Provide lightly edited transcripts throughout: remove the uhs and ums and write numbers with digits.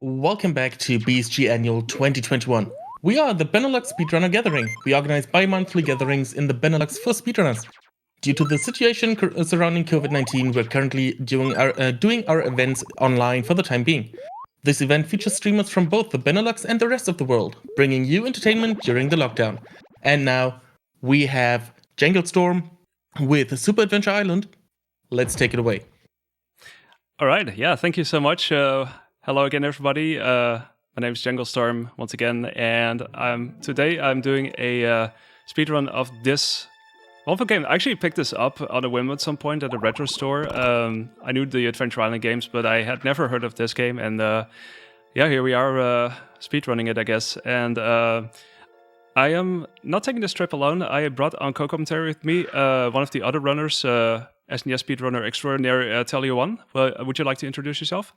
Welcome back to BSG Annual 2021. We are the Benelux Speedrunner Gathering. We organize bi-monthly gatherings in the Benelux for speedrunners. Due to the situation surrounding COVID-19, we're currently doing our events online for the time being. This event features streamers from both the Benelux and the rest of the world, bringing you entertainment during the lockdown. And now we have Janglestorm with Super Adventure Island. Let's take it away. All right. Yeah, thank you so much. Hello again, everybody. My name is Janglestorm once again, and today I'm doing a speedrun of this wonderful game. I actually picked this up on a whim at some point at a retro store. I knew the Adventure Island games, but I had never heard of this game, and yeah, here we are speedrunning it, I guess. And I am not taking this trip alone. I brought on co-commentary with me one of the other runners, SNES Speedrunner Extraordinaire, Telly1. Would you like to introduce yourself?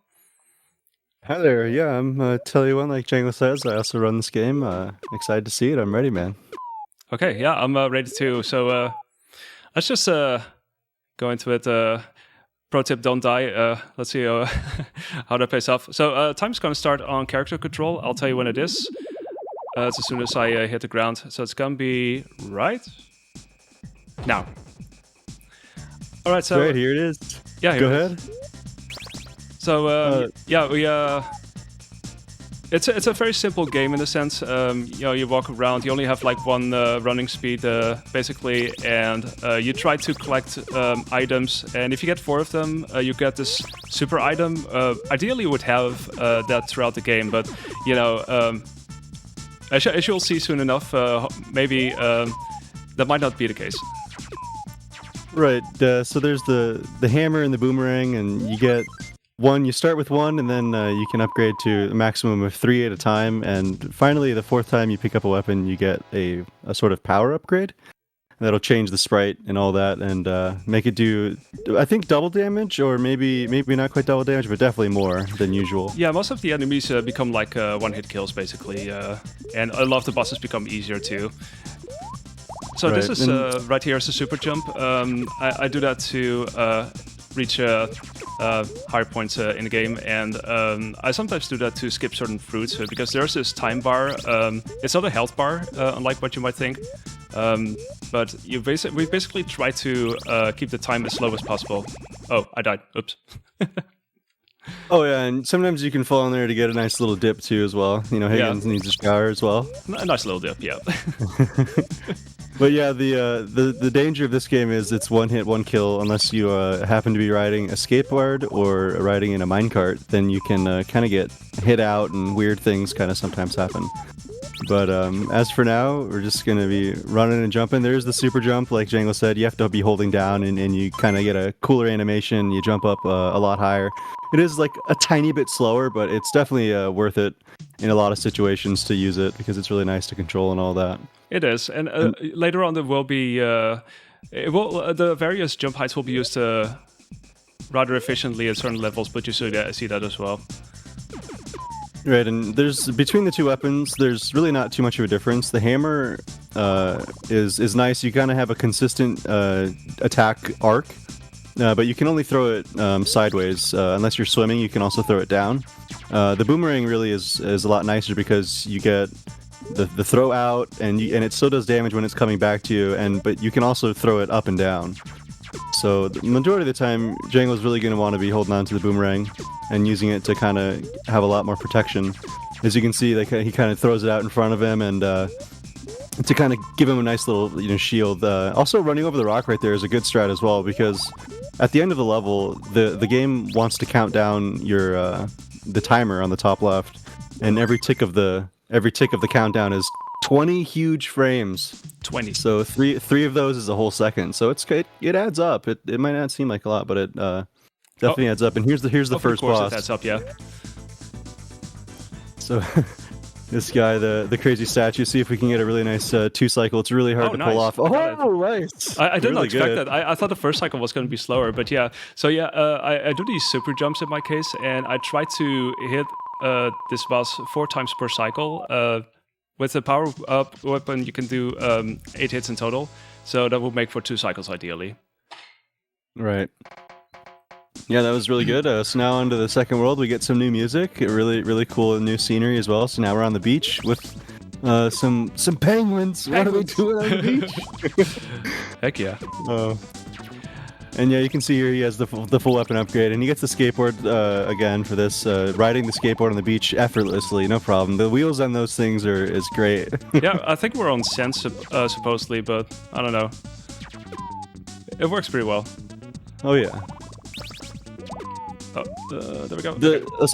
Hi there, yeah, I'm Telly1, like Django says. I also run this game. Excited to see it. I'm ready, man. Okay, yeah, I'm ready too. So let's just go into it. Pro tip, don't die. Let's see how that pays off. So time's going to start on character control. I'll tell you when it is. It's as soon as I hit the ground. So it's going to be right now. All right, so... Right, here it is. Yeah, go ahead. So yeah, we it's a very simple game in a sense. You walk around. You only have like one running speed basically, and you try to collect items. And if you get 4 of them, you get this super item. Ideally, you would have that throughout the game, but you know, as you'll see soon enough, maybe that might not be the case. Right. So there's the hammer and the boomerang, and you get one. You start with one, and then you can upgrade to a maximum of 3 at a time. And finally, the 4th time you pick up a weapon, you get a sort of power upgrade. That'll change the sprite and all that, and make it do, I think, double damage, or maybe not quite double damage, but definitely more than usual. Yeah, most of the enemies become like one-hit kills, basically. And a lot of the bosses become easier, too. So right. This is right here is a super jump. I do that to reach higher points in the game, and I sometimes do that to skip certain fruits because there's this time bar. It's not a health bar, unlike what you might think. But we basically try to keep the time as slow as possible. Oh, I died. Oops. Oh yeah, and sometimes you can fall in there to get a nice little dip too as well. You know, Higgins needs a shower as well. A nice little dip, yeah. But yeah, the danger of this game is it's one hit, one kill. Unless you happen to be riding a skateboard or riding in a minecart, then you can kind of get hit out and weird things kind of sometimes happen. But as for now, we're just going to be running and jumping. There's the super jump, like Django said. You have to be holding down, and you kind of get a cooler animation. You jump up a lot higher. It is like a tiny bit slower, but it's definitely worth it in a lot of situations to use it because it's really nice to control and all that. It is, and later on there will be the various jump heights will be used rather efficiently at certain levels, but you see that as well. Right, and there's between the 2 weapons, there's really not too much of a difference. The hammer is nice. You kind of have a consistent attack arc, but you can only throw it sideways. Unless you're swimming, you can also throw it down. The boomerang really is a lot nicer because you get the throw out, and it still does damage when it's coming back to you, but you can also throw it up and down. So the majority of the time, Django's really going to want to be holding on to the boomerang and using it to kind of have a lot more protection. As you can see, he kind of throws it out in front of him, and to kind of give him a nice little shield. Also, running over the rock right there is a good strat as well, because at the end of the level, the game wants to count down the timer on the top left, and every tick of the countdown is 20 huge frames. 20. So three of those is a whole second. So it adds up. It might not seem like a lot, but it definitely adds up. And here's the first boss. Of course it adds up, yeah. So this guy, the crazy statue. See if we can get a really nice 2 cycle. It's really hard to pull off. Oh, nice! I did not expect that. I thought the first cycle was going to be slower, but yeah. So yeah, I do these super jumps in my case, and I try to hit this boss 4 times per cycle. With the power-up weapon, you can do 8 hits in total, so that would make for 2 cycles ideally. Right. Yeah, that was really good. So now onto the second world, we get some new music, really cool new scenery as well. So now we're on the beach with some penguins. What are we doing on the beach? Heck yeah. And yeah, you can see here he has the full weapon upgrade, and he gets the skateboard again for this. Riding the skateboard on the beach effortlessly, no problem. The wheels on those things is great. Yeah, I think we're on Sense supposedly, but I don't know. It works pretty well. Oh yeah. Oh, there we go.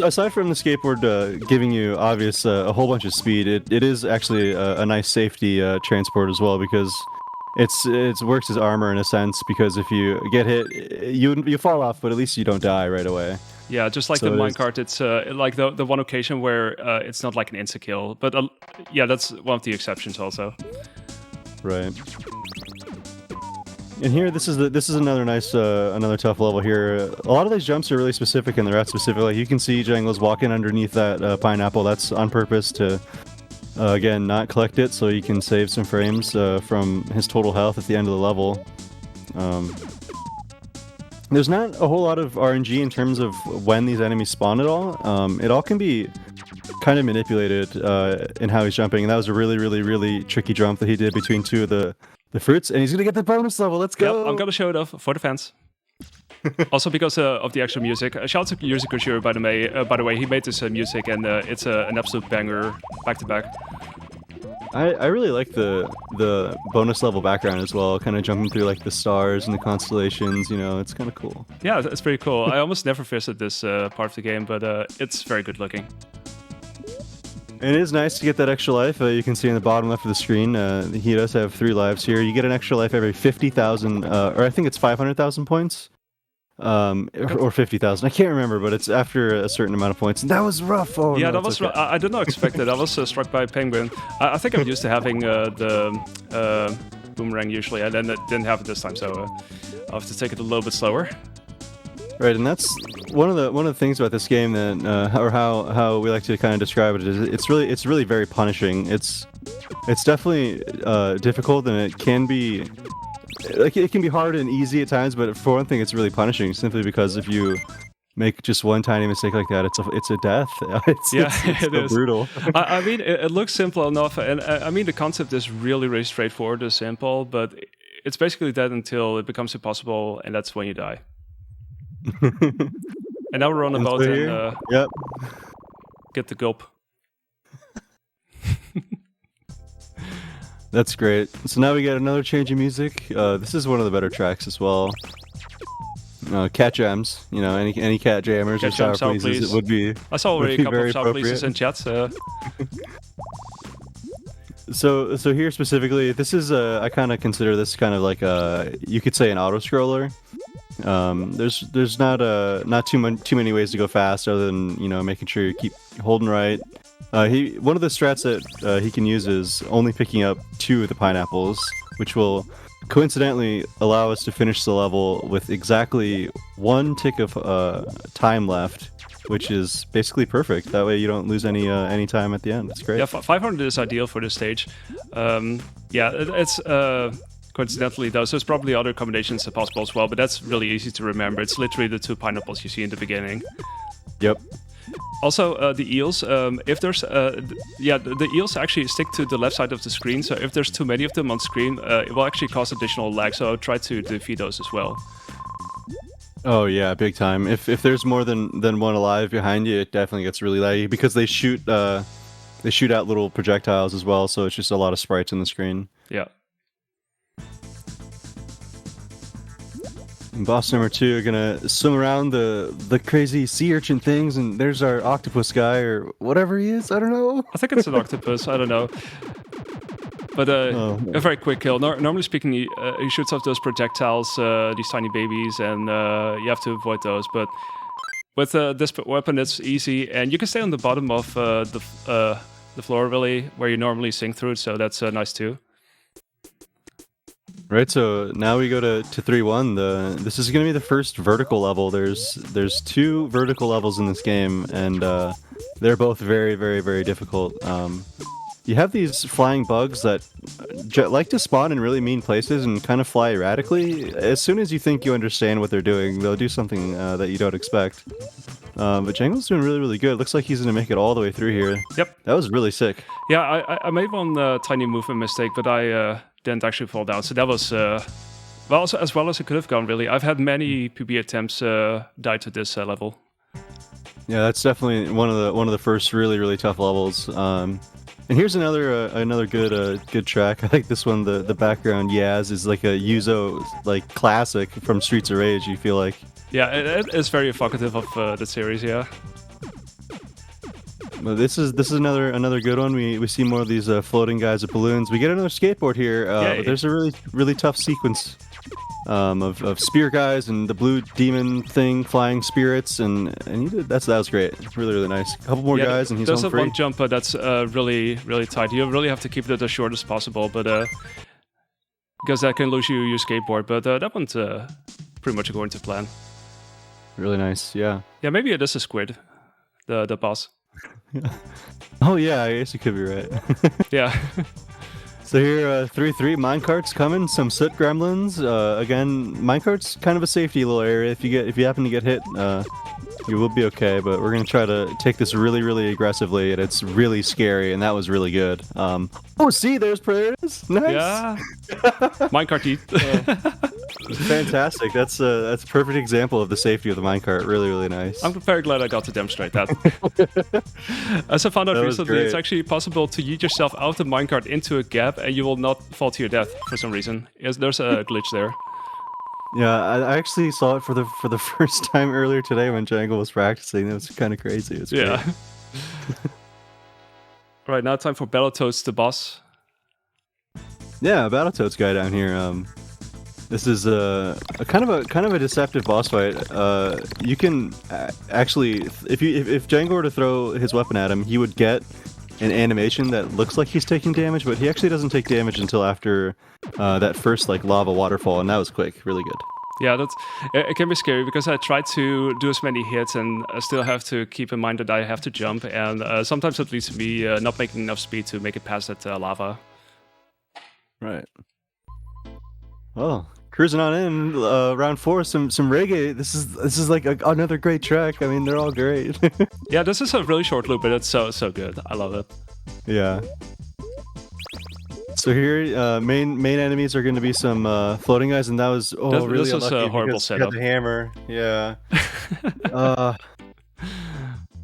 Aside from the skateboard giving you obvious a whole bunch of speed, it is actually a nice safety transport as well, because it works as armor in a sense, because if you get hit, you fall off, but at least you don't die right away. Yeah, just like the minecart, it's like the one occasion where it's not like an insta-kill, but yeah, that's one of the exceptions also. Right. And here, this is another nice, another tough level here. A lot of these jumps are really specific, and they're at specific. Like you can see Jangles walking underneath that pineapple. That's on purpose to, again, not collect it, so you can save some frames from his total health at the end of the level. There's not a whole lot of RNG in terms of when these enemies spawn at all. It all can be kind of manipulated in how he's jumping, and that was a really tricky jump that he did between two of the fruits, and he's gonna get the bonus level. Let's go! Yep, I'm gonna show it off for the fans. Also because of the actual music. Shout out to Yuzi Koshiro, by the way. He made this music, and it's an absolute banger, back to back. I really like the bonus level background as well, kind of jumping through like the stars and the constellations. You know, it's kind of cool. Yeah, it's pretty cool. I almost never visited this part of the game, but it's very good looking. And it is nice to get that extra life. You can see in the bottom left of the screen, he does have 3 lives here. You get an extra life every 50,000, or I think it's 500,000 points, or 50,000. I can't remember, but it's after a certain amount of points. And that was rough. Oh, yeah, no, that was. okay. I did not expect it. I was struck by a penguin. I think I'm used to having the boomerang usually, and then it didn't have it this time, so I'll have to take it a little bit slower. Right, and that's one of the things about this game that, or how we like to kind of describe it, is it's really very punishing. It's definitely difficult, and it can be hard and easy at times. But for one thing, it's really punishing simply because if you make just one tiny mistake like that, it's a death. It's so brutal. I mean, it looks simple enough, and I mean the concept is really straightforward and simple, but it's basically that until it becomes impossible, and that's when you die. And now we're on a boat and yep. Get the gulp. That's great. So now we get another change in music. This is one of the better tracks as well. Cat jams, you know, any cat jammers or sour pleases, it would be. I saw already a couple of sour pleases in chat. So here specifically, this is I kind of consider this kind of like you could say an auto scroller. There's not too many ways to go fast other than, you know, making sure you keep holding right. One of the strats that he can use is only picking up 2 of the pineapples, which will coincidentally allow us to finish the level with exactly 1 tick of time left, which is basically perfect. That way you don't lose any time at the end. It's great. Yeah, 500 is ideal for this stage. Yeah, it's coincidentally though, so there's probably other combinations possible as well, but that's really easy to remember. It's literally the 2 pineapples you see in the beginning. Yep. Also, the eels, if there's, the eels actually stick to the left side of the screen, so if there's too many of them on screen, it will actually cause additional lag, so I'll try to defeat those as well. Oh yeah, big time. If there's more than one alive behind you, it definitely gets really laggy, because they shoot out little projectiles as well, so it's just a lot of sprites on the screen. Yeah. And boss number 2 are gonna swim around the crazy sea urchin things, and there's our octopus guy, or whatever he is, I don't know. I think it's an octopus, I don't know. But a very quick kill. Normally speaking, he shoots off those projectiles, these tiny babies, and you have to avoid those. But with this weapon, it's easy, and you can stay on the bottom of the floor, really, where you normally sink through, so that's nice too. Right, so now we go to 3-1. This is going to be the first vertical level. There's 2 vertical levels in this game, and they're both very difficult. you have these flying bugs that like to spawn in really mean places and kind of fly erratically. As soon as you think you understand what they're doing, they'll do something that you don't expect. But Jangle's doing really, really good. Looks like he's going to make it all the way through here. Yep. That was really sick. Yeah, I made one tiny movement mistake, but I didn't actually fall down. So that was well as it could have gone. Really, I've had many PB attempts die to this level. Yeah, that's definitely one of the first really, really tough levels. And here's another good track. I like this one. The background Yaz is like a Yuzo like classic from Streets of Rage. You feel like. Yeah, it is very evocative of the series. Yeah. Well, this is another good one. We see more of these floating guys with balloons. We get another skateboard here, but there's a really tough sequence of spear guys and the blue demon thing flying spirits, and that was great. Really nice. A couple more guys and he's there's home free. There's one jump that's really tight. You really have to keep it as short as possible, but because that can lose you your skateboard. But that one's pretty much according to plan. Really nice. Yeah. Yeah, maybe it is a squid, the boss. Oh yeah, I guess you could be right. Yeah. So here, 3-3 minecarts coming. Some soot gremlins. Again, minecarts kind of a safety little area. If you happen to get hit, you will be okay. But we're gonna try to take this really aggressively, and it's really scary. And that was really good. Oh, see, there it is. Nice. Yeah. Minecart eat. Fantastic. That's a perfect example of the safety of the minecart. Really nice. I'm very glad I got to demonstrate that. As I found out recently, it's actually possible to yeet yourself out the minecart into a gap and you will not fall to your death for some reason. There's a glitch there. Yeah, I actually saw it for the first time earlier today when Jangle was practicing. It was kind of crazy. It's yeah. Right, now time for Battletoads, the boss. Yeah, Battletoads guy down here. This is a kind of a deceptive boss fight. You can actually, if Django were to throw his weapon at him, he would get an animation that looks like he's taking damage, but he actually doesn't take damage until after that first like lava waterfall, and that was quick, really good. Yeah, it can be scary because I try to do as many hits and I still have to keep in mind that I have to jump, and sometimes it leads to me not making enough speed to make it past that lava. Right. Well, cruising on in, round 4, some reggae. This is like another great track. I mean, they're all great. Yeah, this is a really short loop, but it's so good. I love it. Yeah. So here, main enemies are going to be some floating guys, and that was really this was a horrible setup. The hammer, yeah.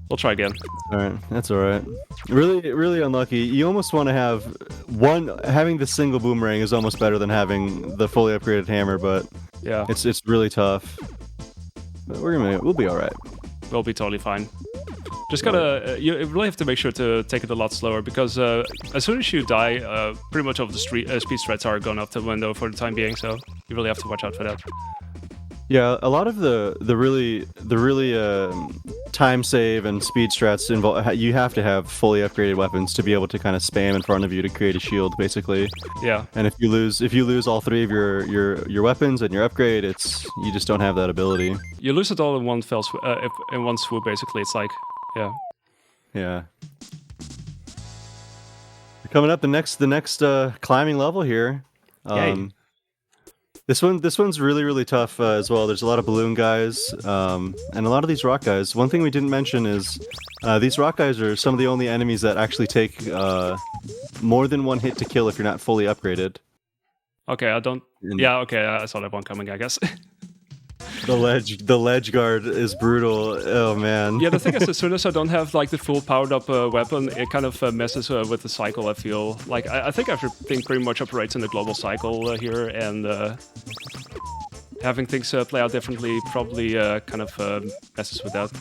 We'll try again. All right, that's all right. Really unlucky. You almost want to have having the single boomerang is almost better than having the fully upgraded hammer, but yeah, it's really tough. But we'll be all right. We'll be totally fine. Just gotta, you really have to make sure to take it a lot slower because as soon as you die, pretty much all of the speed strats are gone out the window for the time being. So you really have to watch out for that. Yeah, a lot of the really time save and speed strats involve. You have to have fully upgraded weapons to be able to kind of spam in front of you to create a shield, basically. Yeah. And if you lose all 3 of your weapons and your upgrade, you just don't have that ability. You lose it all in one in one swoop, basically. It's like, yeah. Yeah. Coming up, the next climbing level here. This one's really tough as well. There's a lot of balloon guys and a lot of these rock guys. One thing we didn't mention is these rock guys are some of the only enemies that actually take more than one hit to kill if you're not fully upgraded. Okay, I saw that one coming, I guess. The ledge guard is brutal. Oh man. Yeah, the thing is, as soon as I don't have like the full powered up weapon, it kind of messes with the cycle. I feel like I think everything pretty much operates in the global cycle here, and having things play out differently probably kind of messes with that.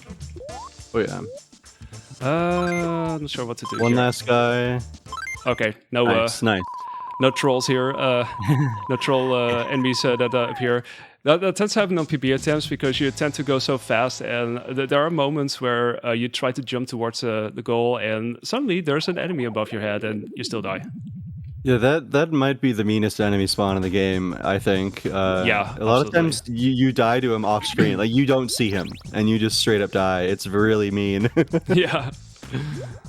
Oh yeah. I'm not sure what to do. One here. last guy. Okay, no. Nice. No trolls here. No troll enemies that appear. That tends to happen on PB attempts because you tend to go so fast, and there are moments where you try to jump towards the goal, and suddenly there's an enemy above your head, and you still die. Yeah, that might be the meanest enemy spawn in the game, I think. Yeah, a lot of times you die to him off screen, like you don't see him, and you just straight up die. It's really mean. Yeah.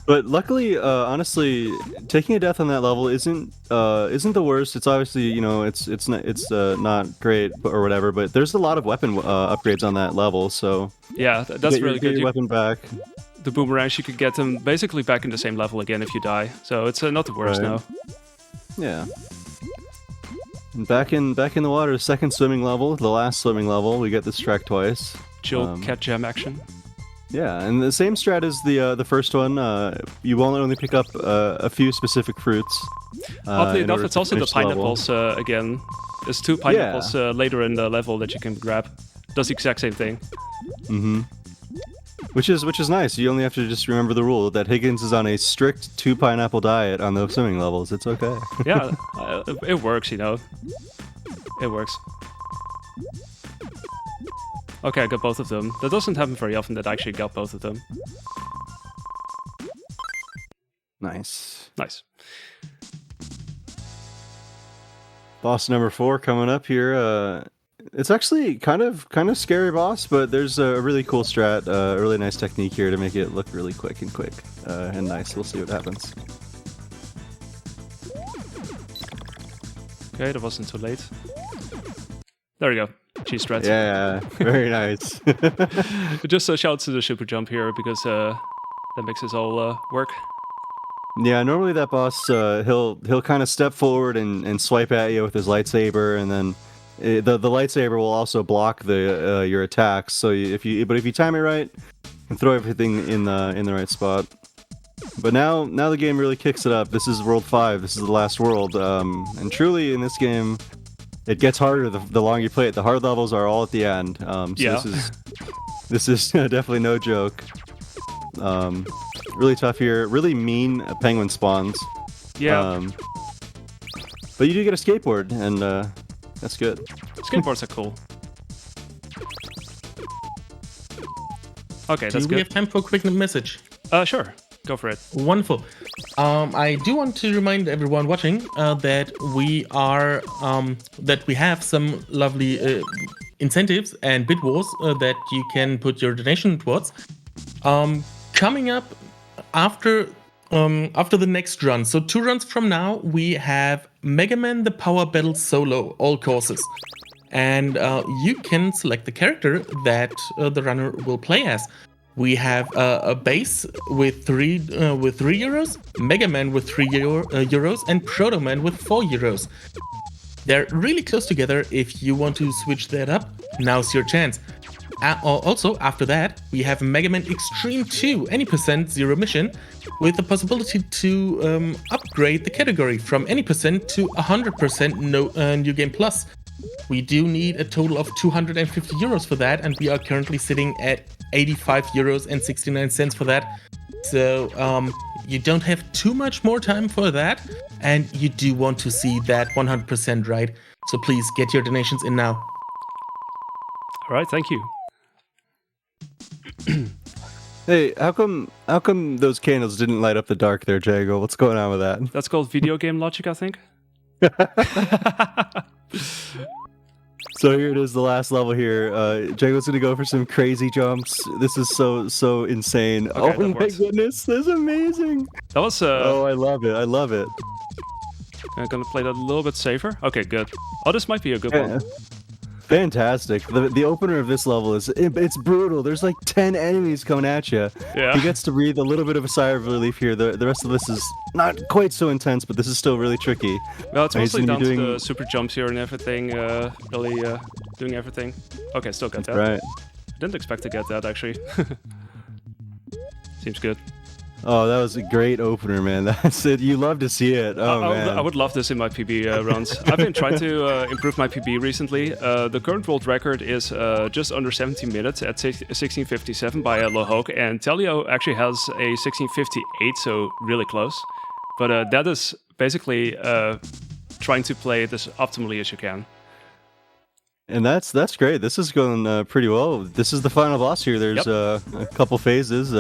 But luckily, honestly, taking a death on that level isn't the worst. It's obviously not great or whatever. But there's a lot of weapon upgrades on that level, so Yeah, that's really get good. your weapon back. The boomerangs, you could get them basically back in the same level again if you die. So it's not the worst Right. now. Yeah. And back in the water, second swimming level, the last swimming level, we get this track twice. Chill cat jam action. Yeah, and the same strat as the first one. You will only pick up a few specific fruits. Oddly in enough, order it's to also the finish level. pineapples again. There's 2 pineapples later in the level that you can grab. Does the exact same thing. Mm-hmm. Which is nice. You only have to just remember the rule that Higgins is on a strict 2 pineapple diet on those swimming levels. It's okay. Yeah, it works, you know. It works. Okay, I got both of them. That doesn't happen very often that I actually got both of them. Nice. Nice. Boss number 4 coming up here. It's actually kind of scary boss, but there's a really cool strat, a really nice technique here to make it look really quick and nice. We'll see what happens. Okay, that wasn't too late. There we go. Cheese strat. Yeah, very nice. Just a shout to the super jump here because that makes this all work. Yeah, normally that boss he'll kind of step forward and swipe at you with his lightsaber, and then the lightsaber will also block the your attacks. So if you time it right, you can throw everything in the right spot. But now the game really kicks it up. This is World 5. This is the last world, and truly in this game, it gets harder the longer you play it. The hard levels are all at the end. So yeah. this is definitely no joke. Really tough here. Really mean penguin spawns. Yeah. But you do get a skateboard, and that's good. Skateboards are cool. Okay, that's Do we good. have time for a quick message? Sure. Go for it. Wonderful. I do want to remind everyone watching that we have some lovely incentives and bid wars that you can put your donation towards. Coming up after the next run, so 2 runs from now, we have Mega Man the Power Battle Solo, all courses. And you can select the character that the runner will play as. We have a base with 3 euros, Mega Man with 3 euros, and Proto Man with 4 euros. They're really close together. If you want to switch that up, now's your chance. Also, after that, we have Mega Man Extreme 2, any percent zero mission, with the possibility to upgrade the category from any percent to 100% New Game Plus. We do need a total of 250 euros for that, and we are currently sitting at 85 euros and 69 cents for that. So you don't have too much more time for that, and you do want to see that 100% right. So please get your donations in now. All right, thank you. Hey, how come those candles didn't light up the dark there, Jago? What's going on with that? That's called video game logic, I think. So here it is, the last level here. Jago's gonna go for some crazy jumps. This is so insane. Okay, oh that my works. goodness, that's amazing. That was. Oh, I love it. I love it. I'm gonna play that a little bit safer. Okay, good. Oh, this might be a good one. Fantastic. The opener of this level it's brutal. There's like 10 enemies coming at you. Yeah. He gets to breathe a little bit of a sigh of relief here. The rest of this is not quite so intense, but this is still really tricky. Well, it's He's mostly gonna down be to the super jumps here and everything. Really doing everything. Okay, still got that. Right. Didn't expect to get that actually. Seems good. Oh, that was a great opener, man. That's it. You love to see it. Oh, man. I would love this in my PB runs. I've been trying to improve my PB recently. The current world record is just under 17 minutes at 16:57 by Lohok, and Telio actually has a 16:58, so really close. But that is basically trying to play it as optimally as you can. And that's great. This is going pretty well. This is the final boss here. There's a couple phases.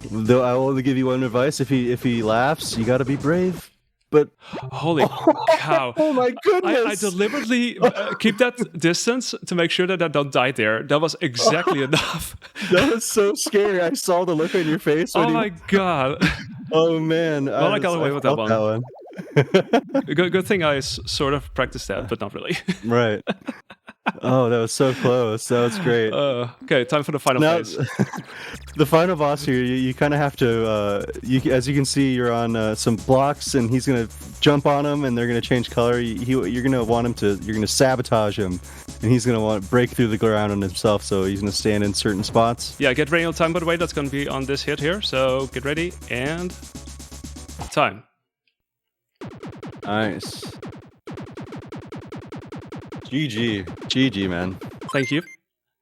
Though I will only give you one advice: if he laughs, you got to be brave. but Holy cow. oh my I goodness! deliberately keep that distance to make sure that I don't die there. That was exactly enough. That was so scary. I saw the look on your face. Oh When my god. Oh man! Well, I got away with that felt one. Good thing I sort of practiced that, but not really. Right. Oh, that was so close. That was great. Okay, time for the final Now, phase. the final boss here, you kind of have to. As you can see, you're on some blocks, and he's gonna jump on them, and they're gonna change color. You're gonna want him to. You're gonna sabotage him, and he's gonna want to break through the ground on himself. So he's gonna stand in certain spots. Yeah, get ready on time, by the way. That's going to be on this hit here. So get ready and time. Nice. GG, man. Thank you.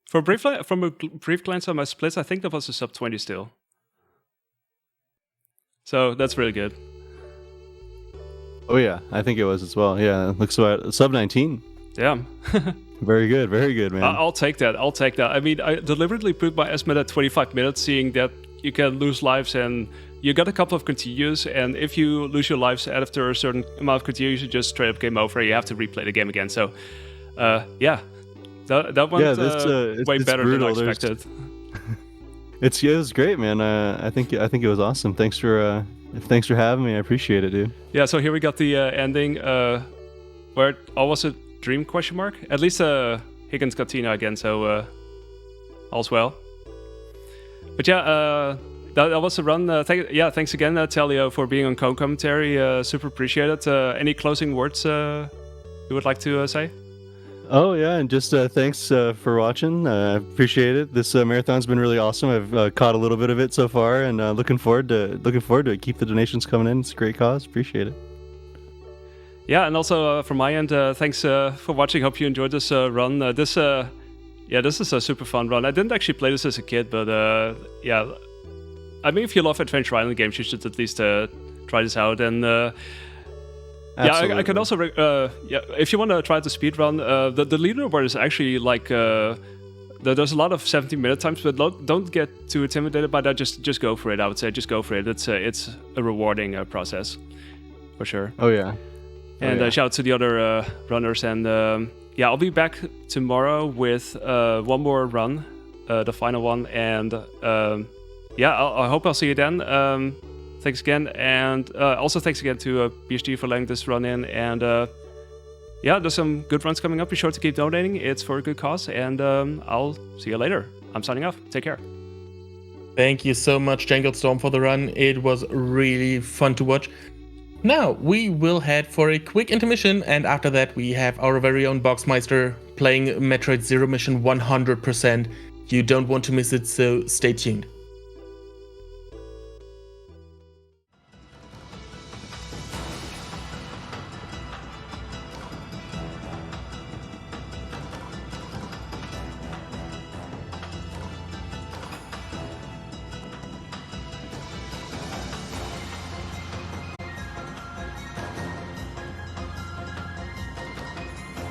From a brief glance at my splits, I think that was a sub 20 still. So that's really good. Oh yeah, I think it was as well. Yeah, looks about sub 19. Damn. Very good, man. I'll take that. I mean, I deliberately put my estimate at 25 minutes, seeing that you can lose lives and you got a couple of continues, and if you lose your lives after a certain amount of continues, you just straight up game over. You have to replay the game again. So, yeah, that went way better brutal. than I expected. It was great, man. I think it was awesome. Thanks for having me. I appreciate it, dude. Yeah. So here we got the ending, where it all was a dream question mark. At least Higgins got Tina again, so all's well. But yeah, that was a run. Thanks again, Telio, for being on co-commentary. Super appreciate it. Any closing words you would like to say? Oh yeah, and just thanks for watching. I appreciate it. This marathon's been really awesome. I've caught a little bit of it so far, and looking forward to it. Keep the donations coming in. It's a great cause. Appreciate it. Yeah, and also from my end, thanks for watching. Hope you enjoyed this run. This is a super fun run. I didn't actually play this as a kid, but yeah. I mean, if you love Adventure Island games, you should at least try this out. And yeah, I can also, if you want to try the speedrun, the leaderboard is actually like, there's a lot of 17-minute times, but don't get too intimidated by that. Just go for it, I would say. Just go for it. It's a rewarding process, for sure. Oh, yeah. And shout out to the other runners. And yeah, I'll be back tomorrow with one more run, the final one. And yeah, I hope I'll see you then. Thanks again. And also thanks again to BSG for letting this run in. And yeah, there's some good runs coming up. Be sure to keep donating. It's for a good cause. And I'll see you later. I'm signing off. Take care. Thank you so much, janglestorm, for the run. It was really fun to watch. Now, we will head for a quick intermission, and after that we have our very own Boxmeister playing Metroid Zero Mission 100%. You don't want to miss it, so stay tuned.